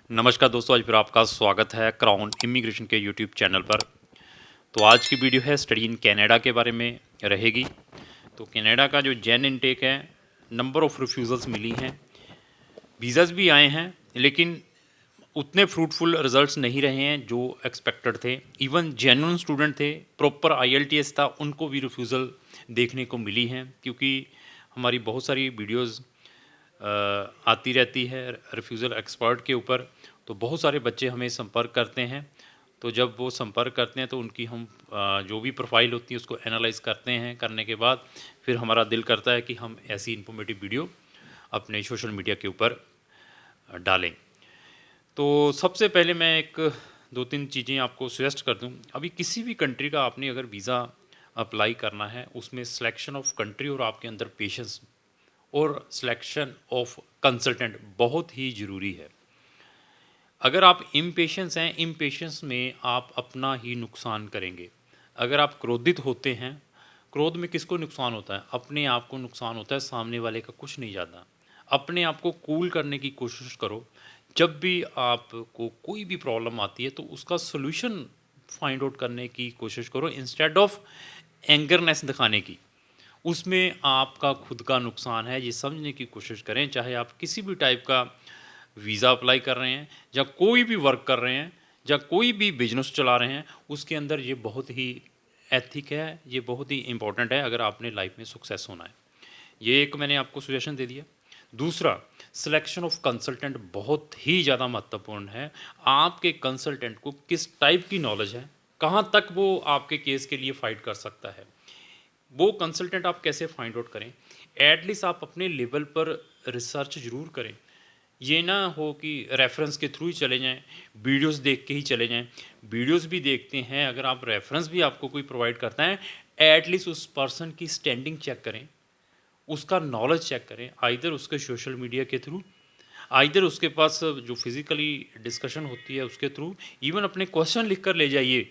नमस्कार दोस्तों, आज फिर आपका स्वागत है क्राउन इमिग्रेशन के यूट्यूब चैनल पर। तो आज की वीडियो है स्टडी इन कनाडा के बारे में रहेगी। तो कनाडा का जो जैन इनटेक है, नंबर ऑफ़ रिफ्यूज़ल्स मिली हैं, वीज़ाज़ भी आए हैं, लेकिन उतने फ्रूटफुल रिजल्ट्स नहीं रहे हैं जो एक्सपेक्टेड थे। इवन जेन्युइन स्टूडेंट थे, प्रॉपर आईएलटीएस था, उनको भी रिफ्यूज़ल देखने को मिली हैं, क्योंकि हमारी बहुत सारी वीडियोज़ आती रहती है रिफ्यूज़ल एक्सपर्ट के ऊपर। तो बहुत सारे बच्चे हमें संपर्क करते हैं, तो जब वो संपर्क करते हैं तो उनकी हम जो भी प्रोफाइल होती है उसको एनालाइज करते हैं। करने के बाद फिर हमारा दिल करता है कि हम ऐसी इन्फॉर्मेटिव वीडियो अपने सोशल मीडिया के ऊपर डालें। तो सबसे पहले मैं एक दो तीन चीज़ें आपको सजेस्ट कर दूं। अभी किसी भी कंट्री का आपने अगर वीज़ा अप्लाई करना है, उसमें सिलेक्शन ऑफ कंट्री और आपके अंदर पेशेंस और सिलेक्शन ऑफ कंसल्टेंट बहुत ही ज़रूरी है। अगर आप इम्पेशेंस हैं, इम्पेशेंस में आप अपना ही नुकसान करेंगे। अगर आप क्रोधित होते हैं, क्रोध में किसको नुकसान होता है? अपने आप को नुकसान होता है, सामने वाले का कुछ नहीं जाता। अपने आप को कूल करने की कोशिश करो। जब भी आपको कोई भी प्रॉब्लम आती है तो उसका सॉल्यूशन फाइंड आउट करने की कोशिश करो इंस्टेड ऑफ एंगरनेस दिखाने की। उसमें आपका खुद का नुकसान है, ये समझने की कोशिश करें। चाहे आप किसी भी टाइप का वीज़ा अप्लाई कर रहे हैं, या कोई भी वर्क कर रहे हैं, या कोई भी बिजनेस चला रहे हैं, उसके अंदर ये बहुत ही एथिक है, ये बहुत ही इम्पोर्टेंट है अगर आपने लाइफ में सक्सेस होना है। ये एक मैंने आपको सजेशन दे दिया। दूसरा, सिलेक्शन ऑफ कंसल्टेंट बहुत ही ज़्यादा महत्वपूर्ण है। आपके कंसल्टेंट को किस टाइप की नॉलेज है, कहाँ तक वो आपके केस के लिए फ़ाइट कर सकता है, वो कंसल्टेंट आप कैसे फाइंड आउट करें। एटलीस्ट आप अपने लेवल पर रिसर्च ज़रूर करें। ये ना हो कि रेफरेंस के थ्रू ही चले जाएं, वीडियोस देख के ही चले जाएं। वीडियोस भी देखते हैं, अगर आप रेफरेंस भी आपको कोई प्रोवाइड करता है, एटलीस्ट उस पर्सन की स्टैंडिंग चेक करें, उसका नॉलेज चेक करें, आइदर उसके सोशल मीडिया के थ्रू, आइदर उसके पास जो फिज़िकली डिस्कशन होती है उसके थ्रू, इवन अपने क्वेश्चन लिख कर ले जाइए।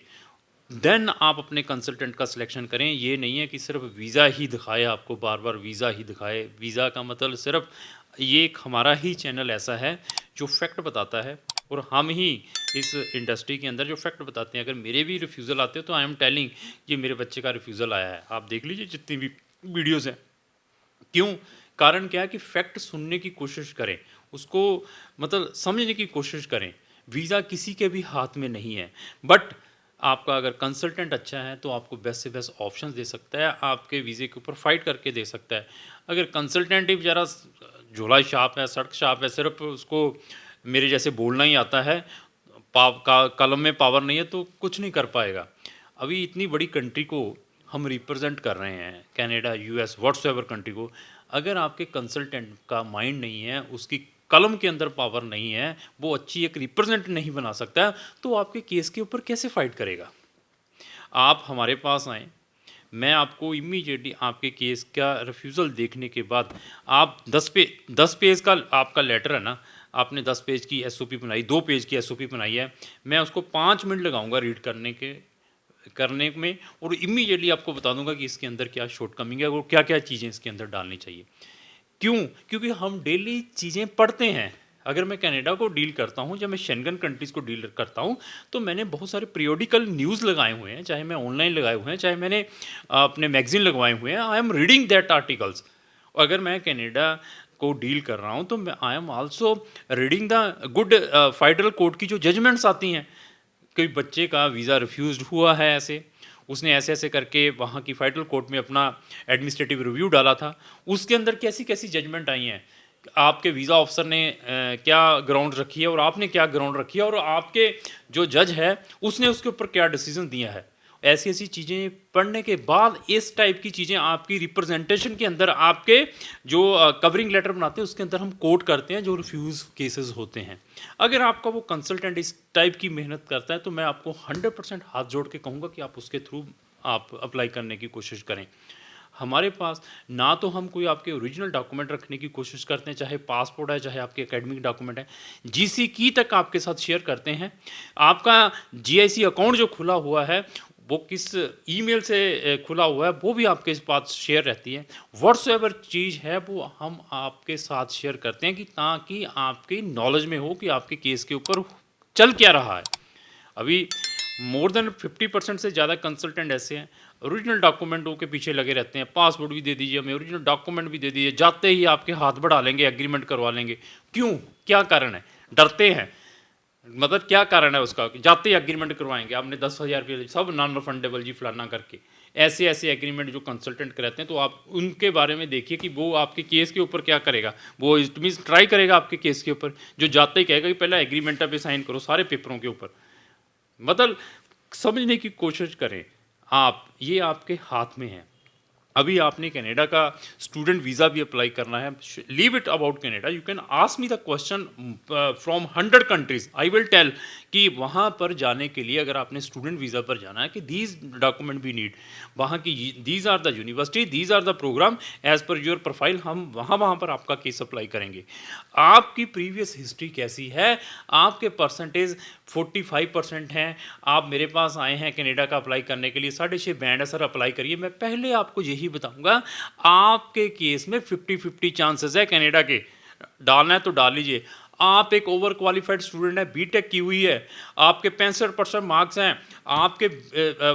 देन आप अपने कंसल्टेंट का सिलेक्शन करें। ये नहीं है कि सिर्फ वीज़ा ही दिखाए, आपको बार बार वीज़ा ही दिखाए। वीज़ा का मतलब सिर्फ ये एक हमारा ही चैनल ऐसा है जो फैक्ट बताता है, और हम ही इस इंडस्ट्री के अंदर जो फैक्ट बताते हैं। अगर मेरे भी रिफ्यूज़ल आते हैं तो आई एम टेलिंग ये मेरे बच्चे का रिफ्यूज़ल आया है, आप देख लीजिए जितनी भी वीडियोज़ हैं। क्यों? कारण क्या है कि फैक्ट सुनने की कोशिश करें, उसको मतलब समझने की कोशिश करें। वीज़ा किसी के भी हाथ में नहीं है, बट आपका अगर कंसल्टेंट अच्छा है तो आपको बेस्ट से बेस्ट ऑप्शंस दे सकता है, आपके वीज़े के ऊपर फाइट करके दे सकता है। अगर कंसल्टेंट ही बेचारा झोला छाप है, सड़क छाप है, सिर्फ उसको मेरे जैसे बोलना ही आता है, कलम में पावर नहीं है, तो कुछ नहीं कर पाएगा। अभी इतनी बड़ी कंट्री को हम रिप्रेजेंट कर रहे हैं, कनाडा, यूएस, व्हाट्सएवर कंट्री को। अगर आपके कंसल्टेंट का माइंड नहीं है, उसकी कलम के अंदर पावर नहीं है, वो अच्छी एक रिप्रेजेंट नहीं बना सकता, तो आपके केस के ऊपर कैसे फाइट करेगा? आप हमारे पास आएँ, मैं आपको इमीडिएटली आपके केस का रिफ्यूज़ल देखने के बाद, आप 10 पेज का आपका लेटर है ना, आपने 10 पेज की एसओपी बनाई, 2 पेज की एसओपी बनाई है, मैं उसको 5 मिनट लगाऊंगा रीड करने में, और इमीडिएटली आपको बता दूंगा कि इसके अंदर क्या शॉर्टकमिंग है और क्या क्या चीज़ें इसके अंदर डालनी चाहिए। क्यों? क्योंकि हम डेली चीज़ें पढ़ते हैं। अगर मैं कनाडा को डील करता हूँ, जब मैं शेंगन कंट्रीज़ को डील करता हूँ, तो मैंने बहुत सारे पीरियोडिकल न्यूज़ लगाए हुए हैं, चाहे मैं ऑनलाइन लगाए हुए हैं, चाहे मैंने अपने मैगज़ीन लगवाए हुए हैं। I am reading that articles. अगर मैं कनाडा को डील कर रहा हूँ तो मैं I am also reading the good federal court की जो जजमेंट्स आती हैं। कोई बच्चे का वीज़ा रिफ्यूज़्ड हुआ है ऐसे, उसने ऐसे-ऐसे करके वहाँ की फेडरल कोर्ट में अपना एडमिनिस्ट्रेटिव रिव्यू डाला था, उसके अंदर कैसी-कैसी जजमेंट आई हैं। आपके वीज़ा ऑफिसर ने क्या ग्राउंड रखी है और आपने क्या ग्राउंड रखी है, और आपके जो जज है उसने उसके ऊपर क्या डिसीजन दिया है। ऐसी-ऐसी चीज़ें पढ़ने के बाद इस टाइप की चीज़ें आपकी रिप्रेजेंटेशन के अंदर, आपके जो कवरिंग लेटर बनाते हैं उसके अंदर हम कोट करते हैं, जो रिफ्यूज़ केसेस होते हैं। अगर आपका वो कंसल्टेंट इस टाइप की मेहनत करता है तो मैं आपको 100% हाथ जोड़ के कहूँगा कि आप उसके थ्रू आप अप्लाई करने की कोशिश करें। हमारे पास ना तो हम कोई आपके ओरिजिनल डॉक्यूमेंट रखने की कोशिश करते हैं, चाहे पासपोर्ट है, चाहे आपके एकेडमिक डॉक्यूमेंट है, जीसी की तक आपके साथ शेयर करते हैं। आपका जीआईसी अकाउंट जो खुला हुआ है वो किस ईमेल से खुला हुआ है वो भी आपके पास शेयर रहती है। व्हाट्सएवर चीज़ है वो हम आपके साथ शेयर करते हैं कि ताकि आपकी नॉलेज में हो कि आपके केस के ऊपर चल क्या रहा है। अभी मोर देन 50% से ज़्यादा कंसल्टेंट ऐसे हैं, ओरिजिनल डॉक्यूमेंटों के पीछे लगे रहते हैं। पासपोर्ट भी दे दीजिए हमें, ओरिजिनल डॉक्यूमेंट भी दे दीजिए, जाते ही आपके हाथ बढ़ा लेंगे, एग्रीमेंट करवा लेंगे। क्यों? क्या कारण है? डरते हैं। मतलब क्या कारण है उसका? जाते ही एग्रीमेंट करवाएंगे, आपने 10,000 रुपये सब नॉन रिफंडेबल जी फलाना करके। ऐसे ऐसे एग्रीमेंट जो कंसल्टेंट कराते हैं, तो आप उनके बारे में देखिए कि वो आपके केस के ऊपर क्या करेगा। वो इट मीन्स ट्राई करेगा आपके केस के ऊपर, जो जाते ही कहेगा कि पहले एग्रीमेंट पे साइन करो सारे पेपरों के ऊपर। मतलब समझने की कोशिश करें आप, ये आपके हाथ में है। अभी आपने कनाडा का स्टूडेंट वीज़ा भी अप्लाई करना है। Leave it about Canada, you can ask me the question from 100 countries, I will tell कि वहाँ पर जाने के लिए अगर आपने स्टूडेंट वीज़ा पर जाना है कि दीज डॉक्यूमेंट वी नीड, वहाँ की these are the university, these are the program as per your profile, हम वहाँ पर आपका केस अप्लाई करेंगे। आपकी प्रीवियस हिस्ट्री कैसी है, आपके परसेंटेज 45% हैं, आप मेरे पास आए हैं कनाडा का अप्लाई करने के लिए, 6.5 बैंड है सर, अप्लाई करिए। मैं पहले आपको यही बताऊंगा, आपके केस में 50-50 चांसेस है कनाडा के, डालना है तो डाल लीजिए। आप एक ओवर क्वालिफाइड स्टूडेंट है, बीटेक की हुई है, आपके 65% मार्क्स हैं, आपके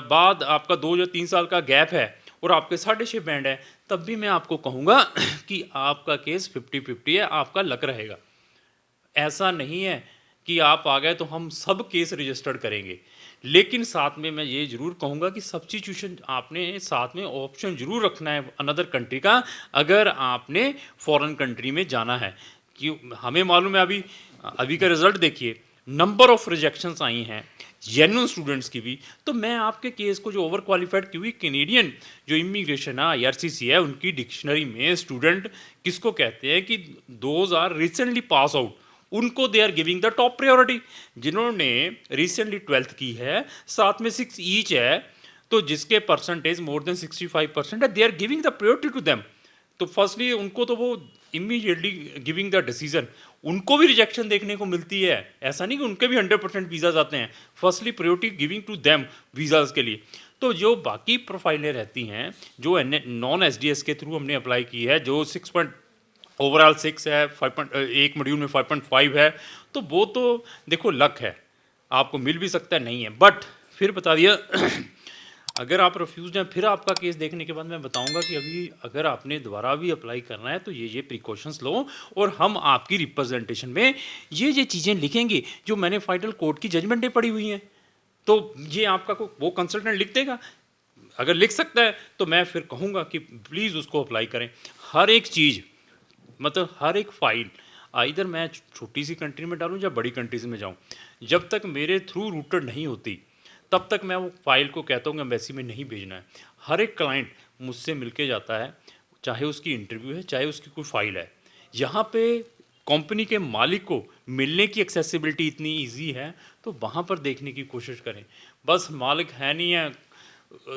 बाद आपका 2 या 3 साल का गैप है और आपके 6.5 बैंड है, तब भी मैं आपको कहूँगा कि आपका केस 50-50 है, आपका लक रहेगा। ऐसा नहीं है कि आप आ गए तो हम सब केस रजिस्टर्ड करेंगे। लेकिन साथ में मैं ये ज़रूर कहूँगा कि सब्स्टिट्यूशन आपने साथ में ऑप्शन ज़रूर रखना है अनदर कंट्री का, अगर आपने फॉरेन कंट्री में जाना है। क्यों? हमें मालूम है, अभी अभी का रिजल्ट देखिए, नंबर ऑफ रिजेक्शंस आई हैं जेन्युइन स्टूडेंट्स की भी। तो मैं आपके केस को जो ओवर क्वालिफाइड, क्योंकि कैनेडियन जो इमिग्रेशन है IRCC है, उनकी डिक्शनरी में स्टूडेंट किसको कहते हैं कि those are recently pass out, उनको they are giving the top priority. जिन्होंने रिसेंटली 12th की है, साथ में 6 ईच है, तो जिसके परसेंटेज मोर देन 65% है, they are giving the priority to them. तो फर्स्टली उनको तो वो इमीडिएटली गिविंग द डिसीजन, उनको भी रिजेक्शन देखने को मिलती है। ऐसा नहीं कि उनके भी 100% वीज़ाज आते हैं, firstly priority giving to them visas के लिए। तो जो बाकी प्रोफाइलें रहती हैं, जो नॉन SDS के थ्रू हमने अप्लाई की है, जो 6 ओवरऑल 6 है, 5 एक मॉड्यूल में 5.5 है, तो वो तो देखो लक है, आपको मिल भी सकता है, नहीं है। बट फिर बता दिया अगर आप रिफ्यूज हैं, फिर आपका केस देखने के बाद मैं बताऊंगा कि अभी अगर आपने दोबारा भी अप्लाई करना है तो ये प्रिकॉशंस लो, और हम आपकी रिप्रेजेंटेशन में ये चीज़ें लिखेंगे जो मैंने फाइनल कोर्ट की जजमेंटें पढ़ी हुई हैं। तो ये आपका वो कंसल्टेंट लिख देगा, अगर लिख सकता है तो मैं फिर कहूँगा कि प्लीज़ उसको अप्लाई करें। हर एक चीज़, मतलब हर एक फाइल, इधर मैं छोटी सी कंट्री में डालूँ या बड़ी कंट्रीज में जाऊँ, जब तक मेरे थ्रू रूटेड नहीं होती तब तक मैं वो फाइल को कहता हूँ कि एम्बेसी में नहीं भेजना है। हर एक क्लाइंट मुझसे मिलके जाता है, चाहे उसकी इंटरव्यू है, चाहे उसकी कोई फाइल है। यहाँ पे कंपनी के मालिक को मिलने की एक्सेसिबिलिटी इतनी इजी है, तो वहाँ पर देखने की कोशिश करें। बस मालिक है नहीं है,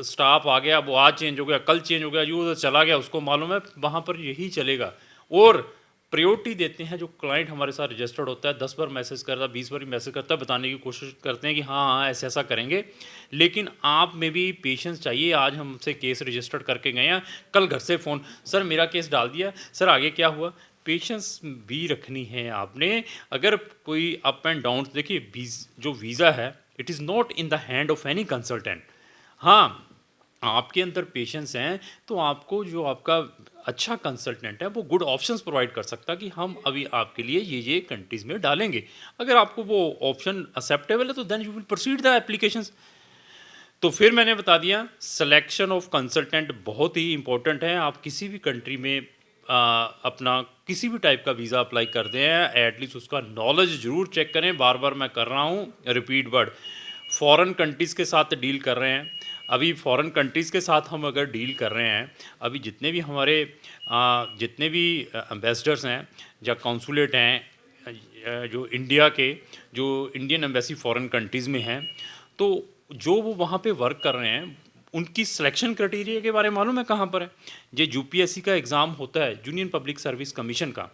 स्टाफ आ गया, वो आज चेंज हो गया, कल चेंज हो गया, जो उधर चला गया, उसको मालूम है वहाँ पर यही चलेगा। और प्रायोरिटी देते हैं जो क्लाइंट हमारे साथ रजिस्टर्ड होता है, 10 बार मैसेज करता है, 20 बार मैसेज करता है, बताने की कोशिश करते हैं कि हाँ हाँ ऐसा ऐसा करेंगे। लेकिन आप में भी पेशेंस चाहिए। आज हमसे केस रजिस्टर्ड करके गए हैं, कल घर से फ़ोन, सर मेरा केस डाल दिया, सर आगे क्या हुआ। पेशेंस भी रखनी है आपने। अगर कोई अप एंड डाउन, देखिए जो वीज़ा है, it is not in the hand of any consultant. हाँ, आपके अंदर पेशेंस हैं तो आपको जो आपका अच्छा कंसल्टेंट है वो गुड ऑप्शंस प्रोवाइड कर सकता कि हम अभी आपके लिए ये कंट्रीज़ में डालेंगे। अगर आपको वो ऑप्शन एक्सेप्टेबल है तो then you will proceed the applications. तो फिर मैंने बता दिया, सिलेक्शन ऑफ कंसल्टेंट बहुत ही इंपॉर्टेंट है। आप किसी भी कंट्री में अपना किसी भी टाइप का वीज़ा अप्लाई करते हैं, एटलीस्ट उसका नॉलेज ज़रूर चेक करें। बार बार मैं कर रहा हूँ रिपीट वर्ड, फॉरेन कंट्रीज़ के साथ डील कर रहे हैं। अभी फॉरेन कंट्रीज़ के साथ हम अगर डील कर रहे हैं, अभी जितने भी हमारे जितने भी एम्बेसडर्स हैं या कॉन्सुलेट हैं, जो इंडिया के, जो इंडियन एम्बेसी फॉरेन कंट्रीज़ में हैं, तो जो वो वहाँ पे वर्क कर रहे हैं, उनकी सिलेक्शन क्राइटेरिया के बारे में मालूम है कहाँ पर है? ये UPSC का एग्ज़ाम होता है, यूनियन पब्लिक सर्विस कमीशन का।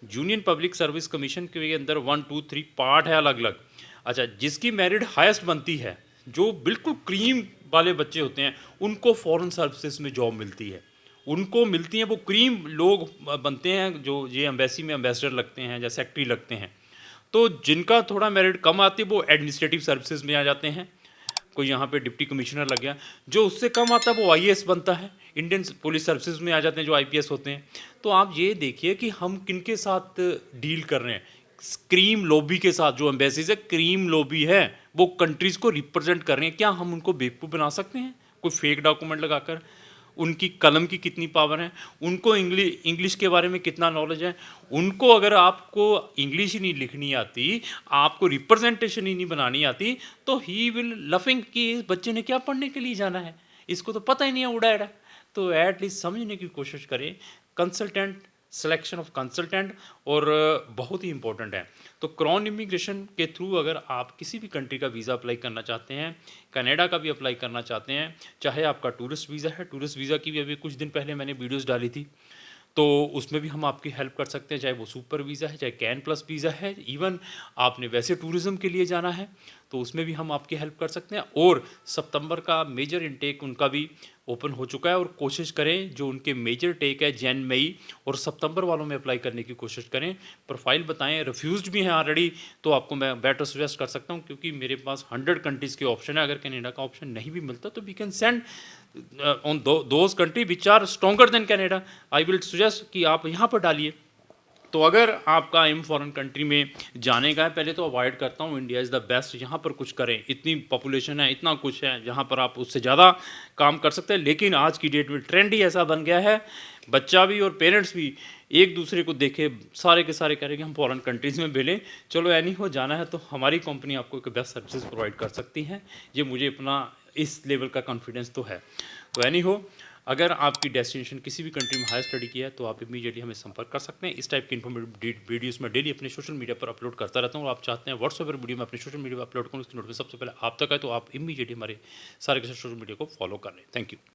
यूनियन पब्लिक सर्विस कमीशन के अंदर 1, 2, 3 पार्ट है अलग अलग। अच्छा, जिसकी मेरिट हाईएस्ट बनती है, जो बिल्कुल क्रीम वाले बच्चे होते हैं उनको फॉरेन सर्विसेज में जॉब मिलती है, उनको मिलती हैं, वो क्रीम लोग बनते हैं जो ये एम्बेसी में एम्बेसडर लगते हैं या सेक्रेटरी लगते हैं। तो जिनका थोड़ा मेरिट कम आती है वो एडमिनिस्ट्रेटिव सर्विसेज में आ जाते हैं, कोई यहाँ पे डिप्टी कमिश्नर लग गया। जो उससे कम आता है वो आईएएस बनता है, इंडियन पुलिस सर्विसेज में आ जाते हैं जो आईपीएस होते हैं। तो आप ये देखिए कि हम किनके साथ डील कर रहे हैं, क्रीम लॉबी के साथ। जो एम्बेसीज है क्रीम लॉबी है, वो कंट्रीज़ को रिप्रेजेंट कर रहे हैं। क्या हम उनको बेवकूफ़ बना सकते हैं कोई फेक डॉक्यूमेंट लगाकर? उनकी कलम की कितनी पावर है, उनको इंग्लिश के बारे में कितना नॉलेज है। उनको अगर आपको इंग्लिश ही नहीं लिखनी आती, आपको रिप्रेजेंटेशन ही नहीं बनानी आती, तो ही विल लफिंग कि इस बच्चे ने क्या पढ़ने के लिए जाना है, इसको तो पता ही नहीं है उड़ा एड़ा। तो एटलीस्ट समझने की कोशिश करें। कंसल्टेंट, सिलेक्शन ऑफ कंसल्टेंट और बहुत ही इंपॉर्टेंट है। तो क्राउन इमिग्रेशन के थ्रू अगर आप किसी भी कंट्री का वीज़ा अप्लाई करना चाहते हैं, कनाडा का भी अप्लाई करना चाहते हैं, चाहे आपका टूरिस्ट वीज़ा है, टूरिस्ट वीज़ा की भी अभी कुछ दिन पहले मैंने वीडियोस डाली थी, तो उसमें भी हम आपकी हेल्प कर सकते हैं। चाहे वो सुपर वीज़ा है, चाहे कैन प्लस वीज़ा है, इवन आपने वैसे टूरिज़्म के लिए जाना है तो उसमें भी हम आपकी हेल्प कर सकते हैं। और सितंबर का मेजर इनटेक उनका भी ओपन हो चुका है, और कोशिश करें जो उनके मेजर टेक है जैन मई और सितंबर वालों में अप्लाई करने की कोशिश करें। प्रोफाइल बताएं, रिफ्यूज़्ड भी हैं ऑलरेडी, तो आपको मैं बेटर सजेस्ट कर सकता हूं, क्योंकि मेरे पास 100 कंट्रीज़ के ऑप्शन है। अगर कनाडा का ऑप्शन नहीं भी मिलता तो we can send on those country which are stronger than Canada. I will suggest कि आप यहाँ पर डालिए। तो अगर आपका एम फॉरेन कंट्री में जाने का है, पहले तो अवॉइड करता हूँ, इंडिया इज़ द बेस्ट, यहाँ पर कुछ करें, इतनी पॉपुलेशन है, इतना कुछ है जहाँ पर आप उससे ज़्यादा काम कर सकते हैं। लेकिन आज की डेट में ट्रेंड ही ऐसा बन गया है, बच्चा भी और पेरेंट्स भी एक दूसरे को देखे सारे के सारे कह रहे हैं कि हम फॉरेन कंट्रीज़ में भेलें। चलो एनी हो जाना है तो हमारी कंपनी आपको एक बेस्ट सर्विसेज प्रोवाइड कर सकती हैं, ये मुझे अपना इस लेवल का कॉन्फिडेंस तो है। तो एनी हो, अगर आपकी डेस्टिनेशन किसी भी कंट्री में हायर स्टडी की है तो आप इमीडिएटली हमें संपर्क कर सकते हैं। इस टाइप की इन्फॉर्मेटिव वीडियोस मैं डेली अपने सोशल मीडिया पर अपलोड करता रहता हूँ, और आप चाहते हैं व्हाट्सएप पर वीडियो मैं अपने सोशल मीडिया पर अपलोड करूँ, उसकी नोटिफिकेशन सबसे पहले आप तक है, तो आप इमीडिएटली हमारे सारे के सोशल मीडिया को फॉलो कर लें। Thank you.